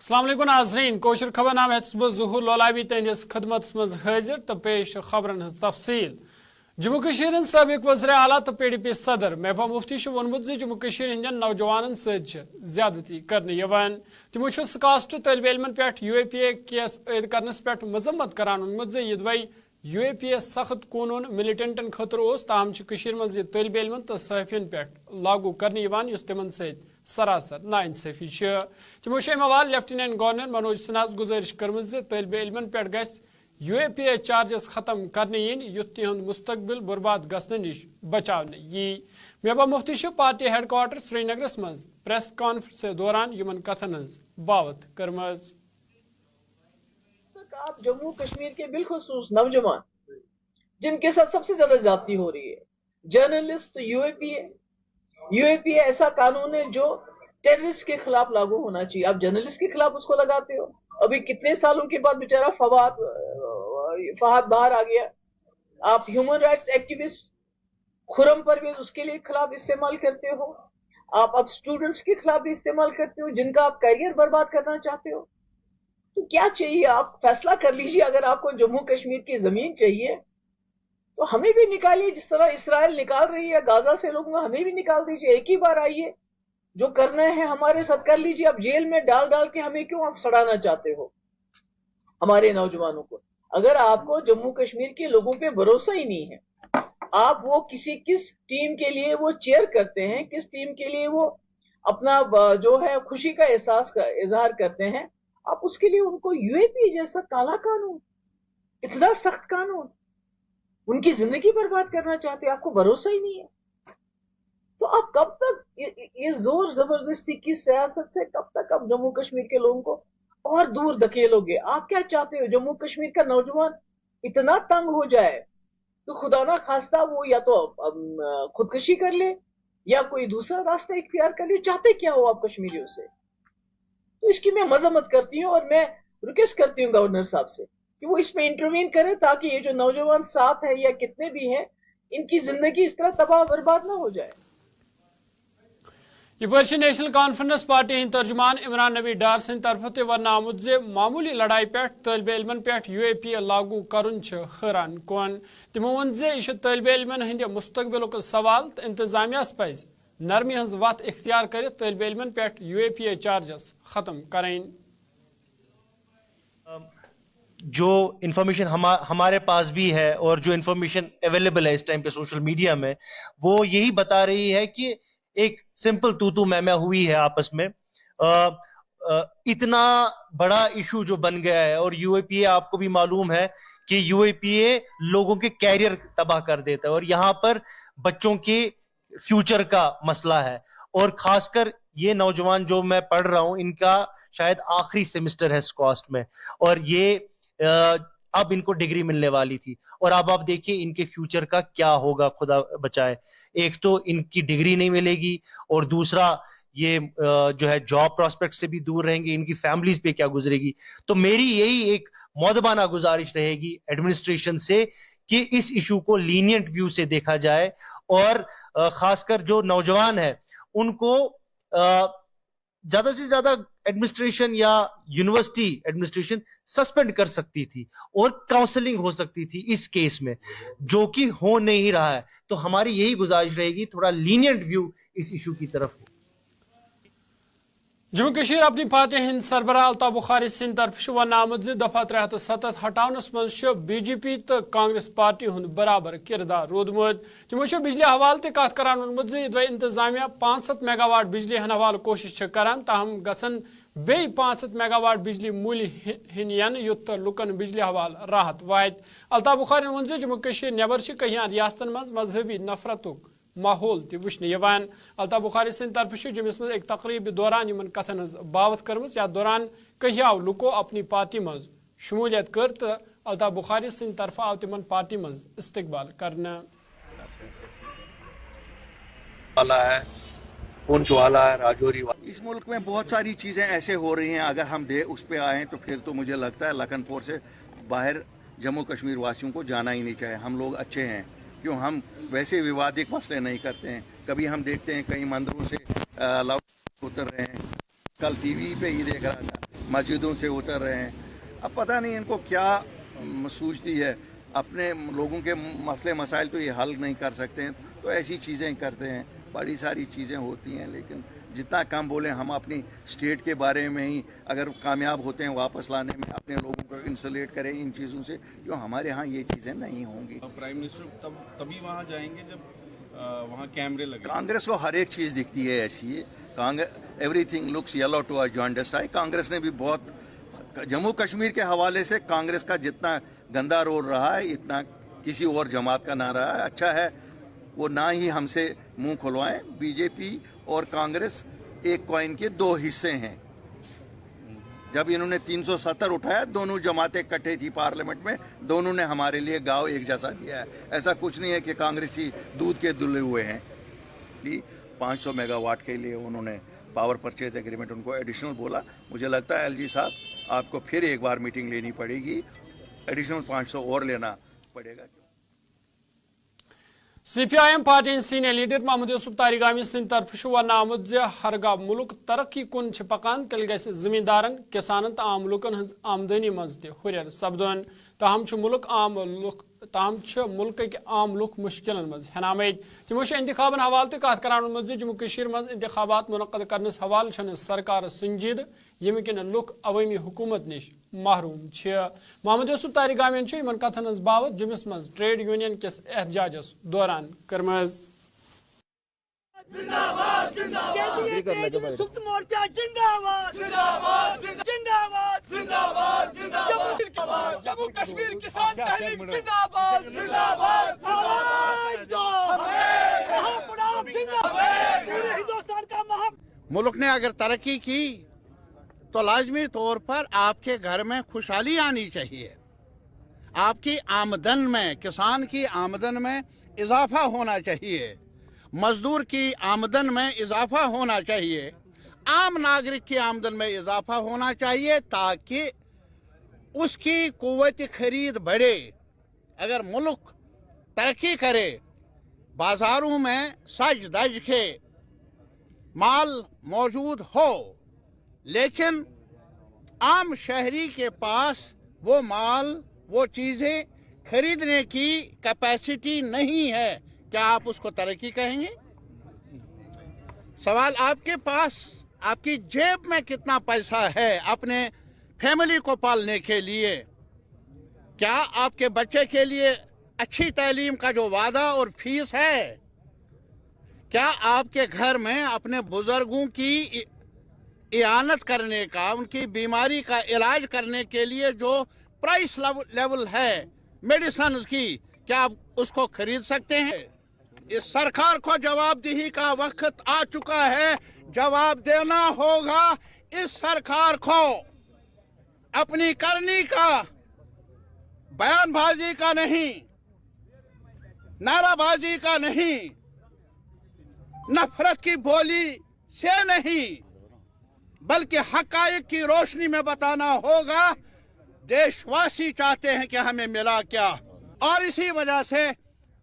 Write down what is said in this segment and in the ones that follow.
अस्सलाम वालेकुम नाज़रीन कोशर खबर नाम है ज़ुहूर लोलाबी तहस खदमत मज हाजिर तो पेश खबरन हज तफसील। जम्मू कश्मीर सबक वज़ीर आला तो PDP सदर महबूबा मुफ्ती वोनमुत जम्मू कश्मीर हंदन नौजवान ज्यादती कर तमो स्कास्ट तलब इलमन पे UAPA केस ऐद करनस पे मजम्मत करान वोनमुत यदवै UAPA सख्त कानून मिलिटेंटन खतर ताहम मज तलब इलमन तो सहाफियन पे लागू कर तिमन सरासर नाइंसाफी तमो अवाल लेफ्टिनेंट गवर्नर मनोज सिन्हा गुजारिश कर्म तलब इलमन पे गस UAPA चार्जस खत्म करने युथ तिहद मुस्तकबिल बर्बाद गसन नश बचाने यी महबूबा मुफ्ती पार्टी हेडक्वार्टर श्रीनगरस मज प्रेस कॉन्फ्रेंस दौरान यमन कथन हज बावत कर्म। आप जम्मू कश्मीर के बिलखुसूस नौजवान जिनके साथ सबसे ज्यादा ज्यादती हो रही है, जर्नलिस्ट, UAPA ऐसा कानून है जो टेररिस्ट के खिलाफ लागू होना चाहिए। आप जर्नलिस्ट के खिलाफ उसको लगाते हो। अभी कितने सालों के बाद बेचारा फहाद बाहर आ गया। आप human rights activist Khurram Parvez उसके लिए खिलाफ इस्तेमाल करते हो। आप अब स्टूडेंट्स के खिलाफ भी इस्तेमाल करते हो जिनका आप करियर बर्बाद करना चाहते हो। तो क्या चाहिए, आप फैसला कर लीजिए। अगर आपको जम्मू कश्मीर की जमीन चाहिए तो हमें भी निकालिए, जिस तरह इसराइल निकाल रही है गाजा से लोगों को, हमें भी निकाल दीजिए। एक ही बार आइए, जो करना है हमारे साथ कर लीजिए। आप जेल में डाल डाल के हमें क्यों आप सड़ाना चाहते हो हमारे नौजवानों को? अगर आपको जम्मू कश्मीर के लोगों पे भरोसा ही नहीं है, आप वो किस टीम के लिए वो चेयर करते हैं, किस टीम के लिए वो अपना जो है खुशी का एहसास का इजहार करते हैं, आप उसके लिए उनको UAPA जैसा काला कानून, इतना सख्त कानून, उनकी जिंदगी बर्बाद करना चाहते हैं। आपको भरोसा ही नहीं है तो आप कब तक ये जोर जबरदस्ती की सियासत से कब तक आप जम्मू कश्मीर के लोगों को और दूर धकेलोगे? आप क्या चाहते हो? जम्मू कश्मीर का नौजवान इतना तंग हो जाए तो खुदा ना खास्ता वो या तो खुदकशी कर ले या कोई दूसरा रास्ता इख्तियार कर ले। चाहते क्या हो आप कश्मीरियों से? तो इसकी मैं मजम्मत करती हूँ और मैं रिक्वेस्ट करती हूँ गवर्नर साहब से कि वो इसमें इंटरवीन करे ताकि ये जो नौजवान साथ है या कितने भी हैं, इनकी जिंदगी इस तरह तबाह बर्बाद ना हो जाए। यह नेशनल कॉन्फ्रेंस पार्टी हंद तर्जुमान इमरान नबी डार सद तरफ तन आमुत मामूली लड़ाई पे तलब इलमन पे UAPA लागू करुन हैरान कौन। तमो वोन यह तलब इलमन हंद मुस्तकबिल सवाल तो इंतजामिया पज नरमी हज वत इख्तियार कर तलब इलमन पे UAPA चार्जस खत्म करें। जो इन्फॉर्मेशन हमारे पास भी है और जो इन्फॉर्मेशन अवेलेबल है इस टाइम पे सोशल मीडिया में, वो यही बता रही है कि एक सिंपल तू मैं हुई है आपस में। इतना बड़ा इशू जो बन गया है, और UAPA आपको भी मालूम है कि UAPA लोगों के कैरियर तबाह कर देता है, और यहां पर बच्चों के फ्यूचर का मसला है। और खासकर ये नौजवान जो मैं पढ़ रहा हूं, इनका शायद आखिरी सेमेस्टर है स्कॉस्ट में, और ये अब इनको डिग्री मिलने वाली थी, और अब आप देखिए इनके फ्यूचर का क्या होगा, खुदा बचाए। एक तो इनकी डिग्री नहीं मिलेगी, और दूसरा ये जो है जॉब प्रोस्पेक्ट से भी दूर रहेंगे, इनकी फैमिलीज पे क्या गुजरेगी। तो मेरी यही एक मौदबाना गुजारिश रहेगी एडमिनिस्ट्रेशन से कि इस इशू को लीनियंट व्यू से देखा जाए, और खासकर जो नौजवान है उनको ज्यादा से ज्यादा एडमिनिस्ट्रेशन या यूनिवर्सिटी एडमिनिस्ट्रेशन सस्पेंड कर सकती थी और काउंसलिंग हो सकती थी इस केस में, जो कि हो नहीं रहा है। तो हमारी यही गुजारिश रहेगी, थोड़ा लीनियंट व्यू इस इशू की तरफ हो। जम्मू कश्मीर अपनी पार्टी हिंद सरबराह अल्ताफ बुखारी सिंध तरफ वन आमुत दफा 370 हटावनस मज BJP तो कांग्रेस पार्टी हुंद बराबर किरदार रोदमुत। तमो बिजली हवाल तत करान वोनमुत यदि इंतजामिया 500 मेगावाट बिजली हन हवाल कोशिश करान, ताहम गसन बे 500 मेगावाट बिजली मूल्य हन युत लुकन बिजली हवाल राहत वात। अल्ताफ बुखारी वोन जम्मू कश्मीर नेबर कहियान रियासतन मज मजहबी नफरतुक माहौल तवान। अल्ताफ बुखारी सिंध तरफ जम्मस मज एक तकरीब दौरान इन कथन बावत कर्म, या दौरान कहियाव लुको अपनी पार्टी मज शमूलियत कर, तो अल्ताफ बुखारी सिंध तरफ आव तिमन पार्टी मज इस्तकबाल करना। राजौरी इस मुल्क में बहुत सारी चीज़ें ऐसे हो रही हैं, अगर हम उस पर आए तो फिर तो मुझे लगता है लखनपुर से बाहर जम्मू कश्मीर वासियों को जाना ही नहीं चाहिए। हम लोग अच्छे हैं, क्यों हम वैसे विवादित मसले नहीं करते हैं। कभी हम देखते हैं कई मंदिरों से लाउड उतर रहे हैं। कल TV पे ही देख रहा था मस्जिदों से उतर रहे हैं। अब पता नहीं इनको क्या सूझती है, अपने लोगों के मसले मसाइल तो ये हल नहीं कर सकते हैं तो ऐसी चीज़ें करते हैं। बड़ी सारी चीज़ें होती हैं, लेकिन जितना कम बोलें हम अपनी स्टेट के बारे में ही, अगर कामयाब होते हैं वापस लाने में, अपने लोगों को इंसुलेट करें इन चीज़ों से, जो हमारे यहाँ ये चीज़ें नहीं होंगी। प्राइम मिनिस्टर तभी वहाँ जाएंगे जब वहाँ कैमरे लगे। कांग्रेस को हर एक चीज़ दिखती है ऐसी है, everything looks yellow to a jaundice eye. Congress ने भी बहुत, जम्मू कश्मीर के हवाले से कांग्रेस का जितना गंदा रोल रहा है इतना किसी और जमात का ना रहा है। अच्छा है वो ना ही हमसे मुंह खुलवाएं। बीजेपी और कांग्रेस एक कॉइन के दो हिस्से हैं। जब इन्होंने 370 उठाया, दोनों जमातें इकट्ठे थी पार्लियामेंट में, दोनों ने हमारे लिए गाँव एक जैसा दिया है। ऐसा कुछ नहीं है कि कांग्रेसी दूध के दुले हुए हैं। 500 मेगावाट के लिए उन्होंने पावर परचेज एग्रीमेंट उनको एडिशनल बोला। मुझे लगता है एलजी साहब आपको फिर एक बार मीटिंग लेनी पड़ेगी, एडिशनल 500 और लेना पड़ेगा। CPIM party senior leader Mahmood Yusuf Tarigami सिंध तरफ वन आमुद हरगा मुल्क तरक्की कुन पकान तेल गस जमींदारन किसानन तो आम लुकन हज आमदनी मज हुर सपदन ताहम मुल्क आम लुक ताहम मुल्क आम लुक मुश्किल मज हनामद तमो इंतखाबन हवाले कत करान जम्मू कशीर मज इंतखाबात मुनक़द करनस हवाले सरकार संजीद यम किन लुक अवामी हुकूमत निश महरूम महमूद यूसुफ तारिगामियन इन कथन हज बावत जुमिस मज ट्रेड यूनियन किस एहतजाजस दौरान करमज। जम्मू कश्मीर किसान तहरीक जिंदाबाद जिंदाबाद हिंदुस्तान का मुल्क ने अगर तरक्की की तो लाजमी तौर पर आपके घर में खुशहाली आनी चाहिए। आपकी आमदन में, किसान की आमदन में इजाफा होना चाहिए, मजदूर की आमदन में इजाफा होना चाहिए, आम नागरिक की आमदन में इजाफा होना चाहिए ताकि उसकी कुव्वत खरीद बढ़े। अगर मुल्क तरक्की करे, बाजारों में सज धज के माल मौजूद हो, लेकिन आम शहरी के पास वो माल, वो चीज़ें खरीदने की कैपेसिटी नहीं है, क्या आप उसको तरक्की कहेंगे? सवाल आपके पास, आपकी जेब में कितना पैसा है अपने फैमिली को पालने के लिए? क्या आपके बच्चे के लिए अच्छी तालीम का जो वादा और फीस है? क्या आपके घर में अपने बुजुर्गों की इआनत करने का, उनकी बीमारी का इलाज करने के लिए जो प्राइस लेवल है मेडिसिन की, क्या आप उसको खरीद सकते हैं? इस सरकार को जवाबदेही का वक्त आ चुका है। जवाब देना होगा इस सरकार को। अपनी करनी का, बयानबाजी का नहीं, नाराबाजी का नहीं, नफरत की बोली से नहीं, बल्कि हकायक की रोशनी में बताना होगा देशवासी चाहते हैं कि हमें मिला क्या। और इसी वजह से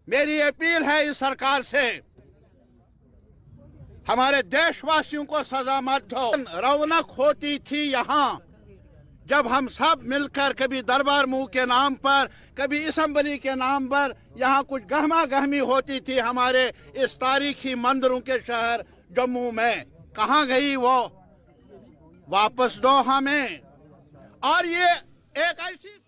मेरी अपील है इस सरकार से, हमारे देशवासियों को सजा मत दो। रौनक होती थी यहाँ जब हम सब मिलकर, कभी दरबार मुंह के नाम पर, कभी असम्बली के नाम पर यहाँ कुछ गहमा गहमी होती थी हमारे इस तारीखी मंदिरों के शहर जम्मू में। कहाँ गई वो? वापस दो हमें। और ये एक ऐसी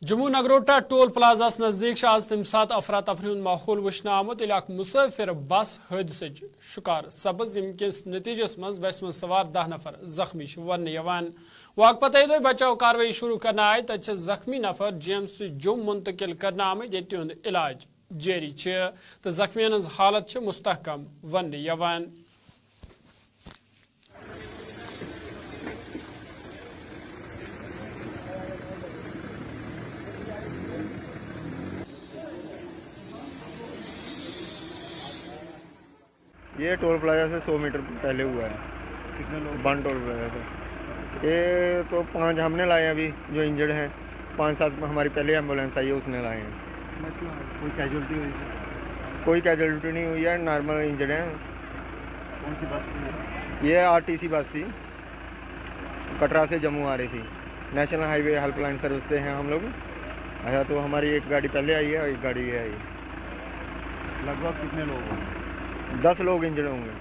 जम्मू नगरोटा टोल प्लाजास नजदीक आज तम सात अफरा तफरी माहौल वुचन आमुत मुसाफिर बस हादसे शिकार सपज यमकिस नतीजस मज बस मज सवार 10 नफर जख्मी वन वाक पत बचाव कार्रवाई शुरू करना आय तक जख्मी नफर जीएमसी जुम मुंतकिल करना आमद ये इलाज जारी तो जख्मियन हालत मुस्तहकम वन। ये टोल प्लाजा से 100 मीटर पहले हुआ है। कितने लोग? 1 टोल प्लाजा से ये तो 5 हमने लाए हैं अभी जो इंजर्ड हैं। 5-7 हमारी पहले एम्बुलेंस आई है उसने लाए हैं। कोई कैजुअलिटी हुई? कोई कैजुअलिटी नहीं हुई है, नॉर्मल इंजर्ड हैं। कौन सी बस थी? ये आरटीसी बस थी। कटरा से जम्मू आ रही थी। नेशनल हाईवे हेल्पलाइन सर्विस से हैं हम लोग। अच्छा, तो हमारी एक गाड़ी पहले आई है और एक गाड़ी ये आई है। लगभग कितने लोग हैं? 10 लोग इंजर्ड होंगे।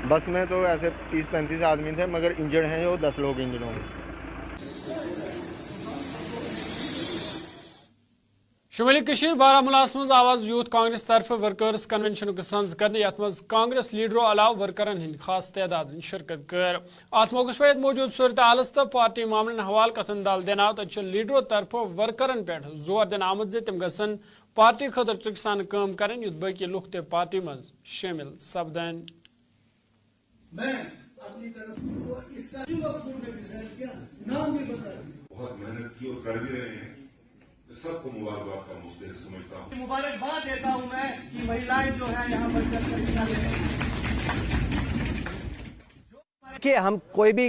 बस में तो ऐसे 30-35 आदमी थे, मगर इंजर्ड हैं जो 10 लोग इंजर्ड होंगे। शुमाली कशीर बारामुलास मज आवाज यूथ कांग्रेस तरफ वर्कर्स कन्वेंशन सन्ज कर यथ मज कांग्रेस लीडरों अलाव वर्करन हंद खास तादाद शिरकत कर। अत मौके पे मौजूद सूरत हालस तो पार्टी मामलन हवाल कथन दाल देना तो लीडरों तरफ वर्करन पे जोर दिन आमद जे तम गसन पार्टी खतर चुक सान काम करें युद्ध बाकी लुक ते पार्टी मज शामिल सपदन। मैं अपनी तरफ को इसका किया, नाम भी बता बहुत मेहनत की और कर भी रहे हैं, सबको मुबारकबाद का मुझसे समझता हूँ। मुबारकबाद देता हूँ मैं कि महिलाएं जो है यहाँ पर चल कर हिस्सा ले रही हैं। कि हम कोई भी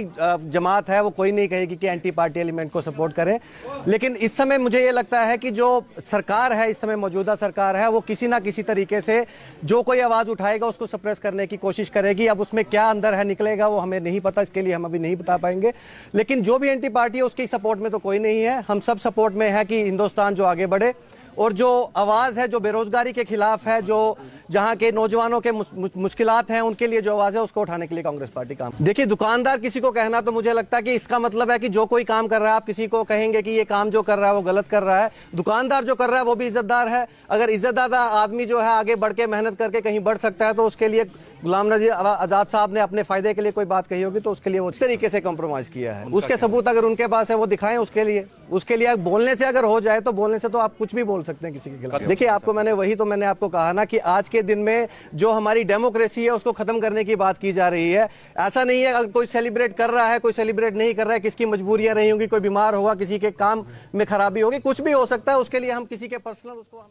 जमात है वो कोई नहीं कहेगी कि एंटी पार्टी एलिमेंट को सपोर्ट करें, लेकिन इस समय मुझे ये लगता है कि जो सरकार है, इस समय मौजूदा सरकार है, वो किसी ना किसी तरीके से जो कोई आवाज़ उठाएगा उसको सप्रेस करने की कोशिश करेगी। अब उसमें क्या अंदर है निकलेगा वो हमें नहीं पता, इसके लिए हम अभी नहीं बता पाएंगे। लेकिन जो भी एंटी पार्टी है उसकी सपोर्ट में तो कोई नहीं है। हम सब सपोर्ट में है कि हिंदुस्तान जो आगे बढ़े, और जो आवाज़ है जो बेरोजगारी के खिलाफ है, जो जहाँ के नौजवानों के मुश्किलात हैं उनके लिए जो आवाज़ है उसको उठाने के लिए कांग्रेस पार्टी काम। देखिए, दुकानदार किसी को कहना तो मुझे लगता है कि इसका मतलब है कि जो कोई काम कर रहा है आप किसी को कहेंगे कि ये काम जो कर रहा है वो गलत कर रहा है। दुकानदार जो कर रहा है वो भी इज्जतदार है। अगर इज्जतदार आदमी जो है आगे बढ़ के मेहनत करके कहीं बढ़ सकता है तो उसके लिए गुलाम नबी आज़ाद साहब ने अपने फायदे के लिए कोई बात कही होगी तो उसके लिए वो इस तरीके से कॉम्प्रोमाइज़ किया है। उसके सबूत अगर उनके पास है वो दिखाएं। उसके लिए बोलने से अगर हो जाए तो बोलने से तो आप कुछ भी बोल सकते हैं किसी के खिलाफ। देखिए, आपको मैंने आपको कहा ना कि आज के दिन में जो हमारी डेमोक्रेसी है उसको खत्म करने की बात की जा रही है। ऐसा नहीं है अगर कोई सेलिब्रेट कर रहा है, कोई सेलिब्रेट नहीं कर रहा है, किसकी मजबूरियां रही होंगी, कोई बीमार होगा, किसी के काम में खराबी होगी, कुछ भी हो सकता है। उसके लिए हम किसी के पर्सनल उसको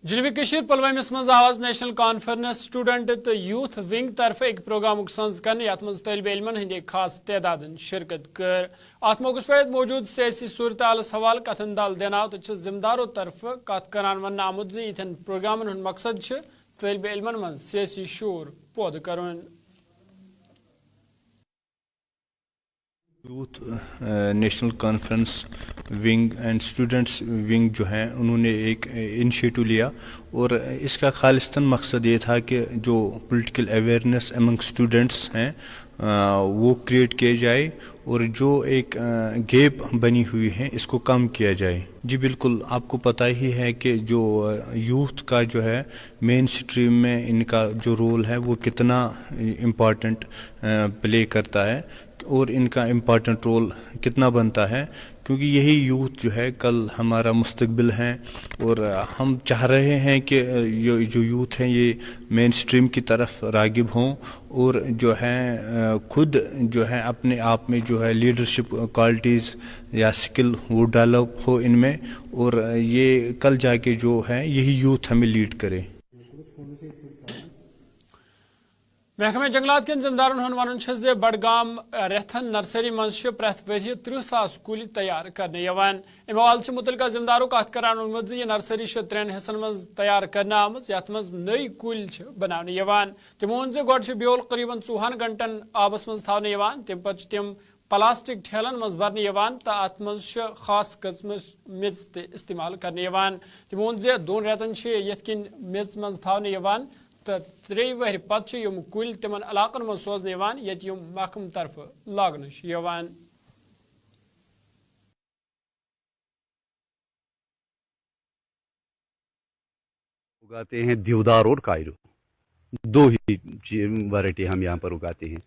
जनूबी कशीर पुलवामिस मज आवाज नेशनल कॉन्फ्रेंस स्टूडेंट तो यूथ विंग तरफ एक प्रोग्राम सन्ज कर यथ मज तलब इलमन हंद खास तादाद शिरकत कर। अत मौके पे मौजूद सियासी सूरत हालस हवाल कथन दाल देना तो जिम्मेदारों तरफ कत करान वन आमुद जे इथन प्रोग्रामन हंद मकसद तलब इलमन मज सियासी शूर पौध करन। Youth National Conference wing and students wing जो हैं उन्होंने एक इनिशिएटिव लिया और इसका खालिस्तान मकसद ये था कि जो पॉलिटिकल अवेयरनेस अमंग स्टूडेंट्स हैं वो क्रिएट किया जाए और जो एक गैप बनी हुई है इसको कम किया जाए। जी बिल्कुल, आपको पता ही है कि जो यूथ का जो है मेन स्ट्रीम में इनका जो रोल है वो कितना इम्पॉर्टेंट प्ले करता है और इनका इम्पॉर्टेंट रोल कितना बनता है, क्योंकि यही यूथ जो है कल हमारा मुस्तकबिल है। और हम चाह रहे हैं कि जो यूथ हैं ये मेन स्ट्रीम की तरफ रागिब हों और जो है खुद जो है अपने आप में जो है लीडरशिप क्वालिटीज़ या स्किल वो डेवलप हो इनमें, और ये कल जाके जो है यही यूथ हमें लीड करे। महकमे जंगलात के जिम्मेदारन हुन वन जे बडगाम रेथन नर्सरी मज प्रथ वह 30,000 कुल तैयार करने यवान। अमे वाल मुतलका जिम्मेदारों कत करान वोनमुत ये नर्सरी 3 हिस्सन मज तैयार करने आमज यथ मज नई कुल बनाने यवान। तिमो वोन जे गोड ब्योल करीबन 4 घंटन आबस मज थावने यवान, तम पे तिम प्लास्टिक ठेलन मज भरने यवान तो अत मज खास किस्म मेज इस्तेमाल करने यवान। तिमो वोन जे 2 रेतन यथ किन मेज मज थावने यवान तो 3 वहर पत् यम कुल तिमन इलाकन मज सोजने यवान यत यम महकम तरफ लागन यवान। उगाते हैं देवदार और कायरो, 2 ही वैरायटी हम यहाँ पर उगाते हैं।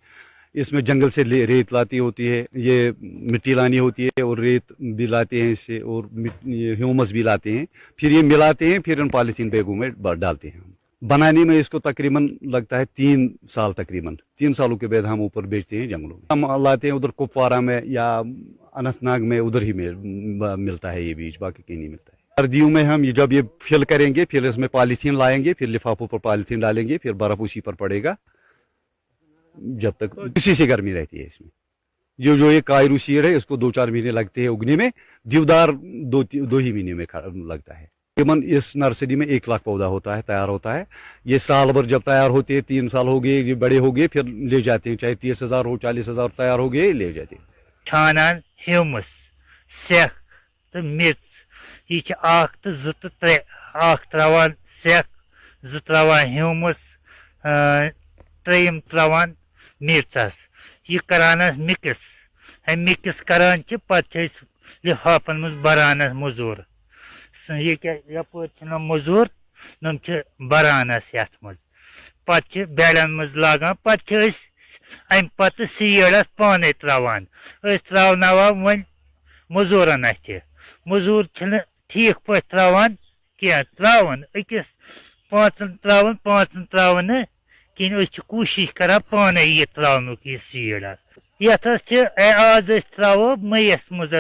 इसमें जंगल से रेत लाती होती है, ये मिट्टी लानी होती है और रेत भी लाते हैं इससे, और ह्यूमस भी लाते हैं, फिर ये मिलाते हैं, फिर उन पॉलीथीन बैगों में डालते हैं। बनाने में इसको तकरीबन लगता है 3 साल, तकरीबन 3 सालों के बाद हम ऊपर बेचते हैं जंगलों में। हम लाते हैं उधर कुपवारा में या अनंतनाग में, उधर ही मिलता है ये बीज, बाकी कहीं नहीं मिलता है। सर्दियों में हम जब ये फिल करेंगे, फिर इसमें पॉलीथीन लाएंगे, फिर लिफाफों पर पॉलीथीन डालेंगे, फिर बर्फ उसी पर पड़ेगा जब तक, इसी से गर्मी रहती है इसमें। जो ये कायरू सीड है इसको 2-4 महीने लगते हैं उगने में, देवदार 2 ही महीने में लगता है। तकरीबन इस नर्सरी में 1 लाख पौधा होता है, तैयार होता है। ये साल भर जब तैयार होते हैं, 3 साल हो गए, ये बड़े हो गए, फिर ले जाते हैं, चाहे 30,000 हो, 40,000 तैयार हो गए, ले जाते हैं। छानान ह्यूमस सेख तो मिर्च यह 1 तो 2 तो 3 1 त्रावान सेख 2 त्रावान ह्यूमस 3 त्रावान मिर्चस यह करानस मिक्स मिक्स करान पे लिफाफन मज बरानस मजूर ये क्या यपर मजूर नम बरानस ये मज पे बेड़न मज लागान पे अम पे सीडस पाने त्रावान त्रावनावा वन मजूरन अथ मजूर ठीक पे त्रावान क्या त्रावान अकिस 5 त्रावान 5 त्रावान कहीं कोशिश कर पाने ये त्रावन यह सीड यथ आज त्रो मईस मज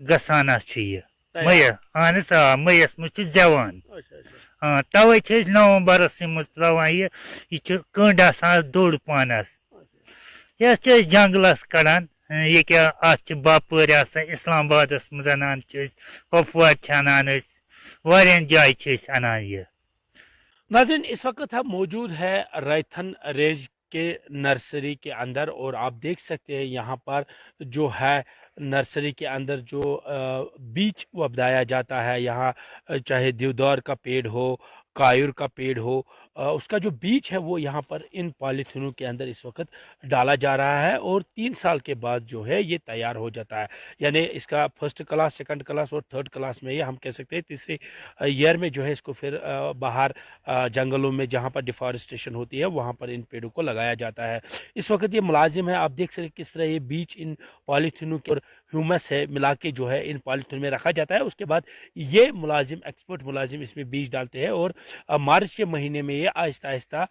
गसान मई अहन मईस मज जवान तवे नवंबरस मज त्रावान यह कंड आसान दोड़ पानस यह जंगलस कड़ान ये क्या अत बापर इस्लामाबादस मज अनान कपवार अनान वारियन जाय अनान यह। नाज़रीन इस वक्त हम मौजूद है रैथन रेंज के नर्सरी के अंदर और आप देख सकते हैं यहाँ पर जो है नर्सरी के अंदर जो बीज उपजाया जाता है। यहाँ चाहे देवदार का पेड़ हो, कायूर का पेड़ हो, उसका जो बीज है वो यहाँ पर इन पॉलीथीनों के अंदर इस वक्त डाला जा रहा है और 3 साल के बाद जो है ये तैयार हो जाता है। यानी इसका फर्स्ट क्लास, सेकंड क्लास और थर्ड क्लास में ये हम कह सकते हैं तीसरे ईयर में जो है इसको फिर बाहर जंगलों में जहाँ पर डिफॉरेस्टेशन होती है वहाँ पर इन पेड़ों को लगाया जाता है। इस वक्त ये मुलाजिम है, आप देख सकते हैं किस तरह ये बीज इन पॉलीथीनों के और ह्यूमस है मिला के जो है इन पॉलीथीन में रखा जाता है। उसके बाद ये मुलाजिम, एक्सपर्ट मुलाजिम इसमें बीज डालते हैं और मार्च के महीने में ये आहिस्ता आहिस्ता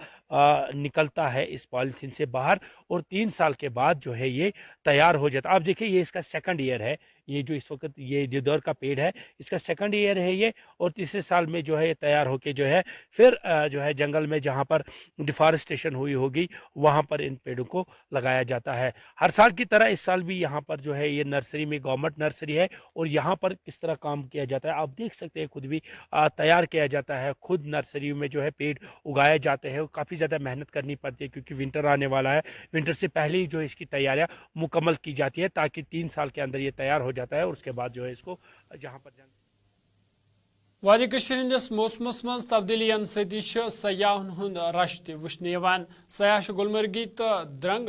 निकलता है इस पॉलीथीन से बाहर और 3 साल के बाद जो है ये तैयार हो जाता है। आप देखिए ये इसका सेकंड ईयर है, ये जो इस वक्त ये देवदार का पेड़ है इसका सेकंड ईयर है ये और तीसरे साल में जो है ये तैयार होके जो है फिर जो है जंगल में जहाँ पर डिफॉरेस्टेशन हुई होगी वहाँ पर इन पेड़ों को लगाया जाता है। हर साल की तरह इस साल भी यहाँ पर जो है ये नर्सरी में गवर्नमेंट नर्सरी है और यहाँ पर किस तरह काम किया जाता है आप देख सकते हैं। खुद भी तैयार किया जाता है, खुद नर्सरी में जो है पेड़ उगाए जाते हैं। काफ़ी ज़्यादा मेहनत करनी पड़ती है क्योंकि विंटर आने वाला है, विंटर से पहले ही जो है इसकी तैयारियाँ मुकम्मल की जाती है ताकि 3 साल के अंदर ये तैयार हो जाता है और उसके बाद जो है इसको जहाँ पर वादी कश्मीर मौसमस मज तब्दीली सती सयाहन हुंद रश तन सयाह गुलमर्गी तो द्रंग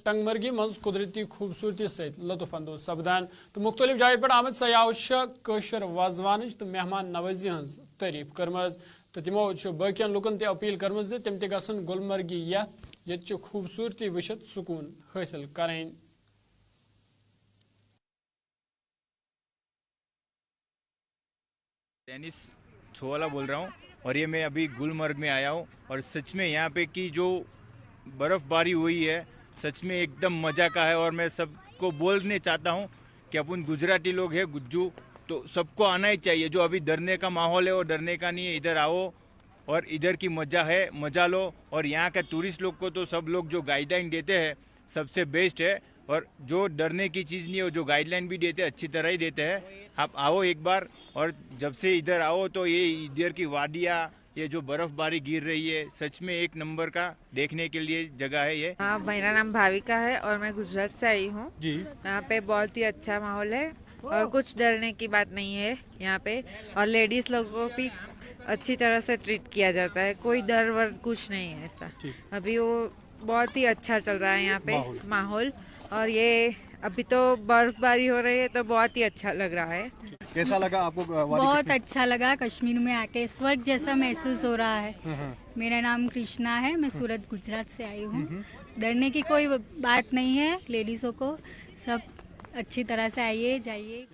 टंगमर्गी मज कुदरती खूबसूरती सत लुत्फ अंदोज सपदान तो मुख्तलिफ जाय पर आमद सयाह वाजवान तो मेहमान नवाजी हज तारीफ कर्म तो तमो बकियन लुकन ते अपील कर्म तम तन गुलमर्गी ये खूबसूरती वुचित सुकून हासिल करें। टेनिस छोवाला बोल रहा हूँ और ये मैं अभी गुलमर्ग में आया हूँ और सच में यहाँ पे की जो बर्फ़बारी हुई है सच में एकदम मज़ा का है। और मैं सबको बोलने चाहता हूँ कि अपन गुजराती लोग हैं, गुज्जू, तो सबको आना ही चाहिए। जो अभी डरने का माहौल है वो डरने का नहीं है, इधर आओ और इधर की मज़ा लो। और यहाँ के टूरिस्ट लोग को तो सब लोग जो गाइडलाइन देते हैं सबसे बेस्ट है और जो डरने की चीज़ नहीं है, जो गाइडलाइन भी देते हैं अच्छी तरह ही देते हैं। आप आओ एक बार और जब से इधर आओ तो ये इधर की वादियाँ, ये जो बर्फबारी गिर रही है सच में एक नंबर का देखने के लिए जगह है ये। हाँ, मेरा नाम भाविका है और मैं गुजरात से आई हूँ जी। यहाँ पे बहुत ही अच्छा माहौल है और कुछ डरने की बात नहीं है यहाँ पे। और लेडीज लोगों को भी अच्छी तरह से ट्रीट किया जाता है, कोई डर वर कुछ नहीं है ऐसा। अभी वो बहुत ही अच्छा चल रहा है यहाँ पे माहौल। और ये अभी तो बर्फबारी हो रही है तो बहुत ही अच्छा लग रहा है। कैसा लगा आपको? बहुत अच्छा लगा, कश्मीर में आके स्वर्ग जैसा महसूस हो रहा है। मेरा नाम कृष्णा है, मैं सूरत गुजरात से आई हूँ। डरने की कोई बात नहीं है, लेडीज़ों को सब अच्छी तरह से आइए जाइए।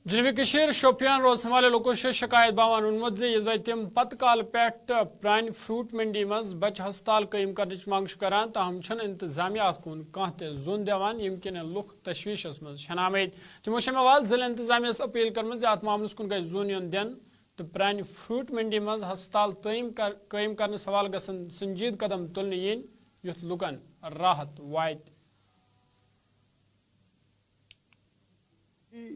जनूबी कशीर शोपियान रोजन वाले लोगों से शिकायत बावान उन्मुद तम पत काल पे प्रान फ्रूट मंडी मज बच हस्पताल कायम करने मांग करान ताहम इंतजामिया कुन कह जोन दिवान यम किन लुख तशवीशस मज आमद। तमो मवाल जिला इंतजामिया अपील कर्म अत मामलस कुन गई जोन युन दिन तो प्रान फ्रूट मंडी मज हस्पताल कायम करने सवाल गसन संजीद कदम तुलने यन युथ लुकन राहत वात।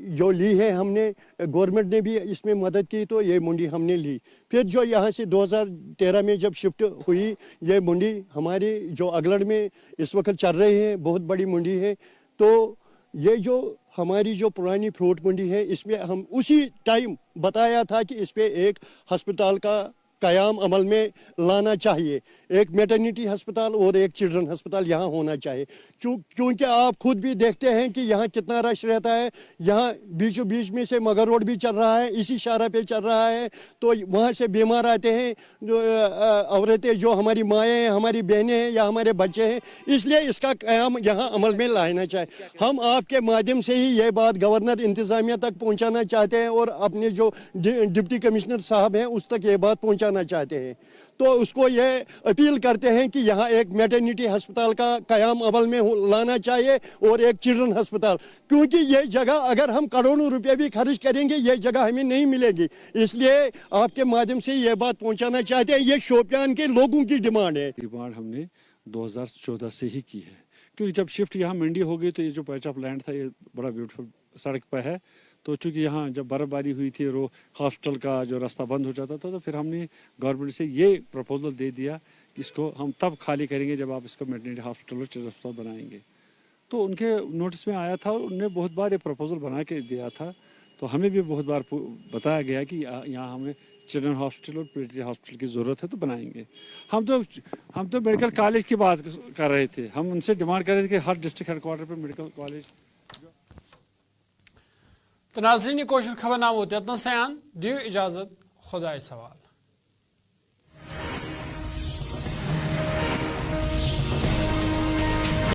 जो ली है हमने, गवर्नमेंट ने भी इसमें मदद की तो ये मंडी हमने ली। फिर जो यहाँ से 2013 में जब शिफ्ट हुई, ये मंडी हमारी जो अगलड़ में इस वक्त चल रही है, बहुत बड़ी मंडी है। तो ये जो हमारी जो पुरानी फ्रूट मंडी है, इसमें हम उसी टाइम बताया था कि इस पे एक अस्पताल का कयाम अमल में लाना चाहिए, एक मैटरनिटी अस्पताल और एक चिल्ड्रन अस्पताल यहाँ होना चाहिए। क्योंकि आप खुद भी देखते हैं कि यहाँ कितना रश रहता है। यहाँ बीचों बीच में से मगर रोड भी चल रहा है, इसी शारा पे चल रहा है, तो वहाँ से बीमार आते हैं जो औरतें, जो हमारी माएँ हैं, हमारी बहनें हैं या हमारे बच्चे हैं। इसलिए इसका कयाम यहाँ अमल में लाना चाहिए। हम आपके माध्यम से ही ये बात गवर्नर इंतज़ामिया तक पहुँचाना चाहते हैं और अपने जो डिप्टी कमिश्नर साहब हैं उस तक ये बात पहुँचाना चाहते हैं। तो उसको ये अपील करते हैं कि यहाँ एक मैटरनिटी अस्पताल का कयाम अमल में लाना चाहिए और एक चिल्ड्रन अस्पताल, क्योंकि ये जगह अगर हम करोड़ों रुपए भी खर्च करेंगे ये जगह हमें नहीं मिलेगी। इसलिए आपके माध्यम से ये बात पहुंचाना चाहते हैं, ये शोपियान के लोगों की डिमांड है। डिमांड हमने 2014 से ही की है, क्योंकि जब शिफ्ट यहाँ मंडी हो गई तो ये जो पैच ऑफ लैंड था ये बड़ा ब्यूटीफुल सड़क पर है। तो चूँकि यहाँ जब बर्फबारी हुई थी और हॉस्पिटल का जो रास्ता बंद हो जाता था, तो फिर हमने गवर्नमेंट से ये प्रपोजल दे दिया कि इसको हम तब खाली करेंगे जब आप इसको मैटरनिटी हॉस्पिटल और चिल्ड्रन हॉस्पिटल बनाएंगे। तो उनके नोटिस में आया था और उन्होंने बहुत बार ये प्रपोजल बना के दिया था। तो हमें भी बहुत बार बताया गया कि यहाँ हमें चिल्ड्रन हॉस्पिटल और पीडियाट्रिक हॉस्पिटल की ज़रूरत है, तो बनाएंगे। हम तो मेडिकल कॉलेज की बात कर रहे थे, हम उनसे डिमांड कर रहे थे कि हर डिस्ट्रिक्ट हेडक्वार्टर पर मेडिकल कॉलेज। तो नाज़रीन, कोशिश खबर नाम होते इतना सयान दियो इजाज़त, खुदा सवाल।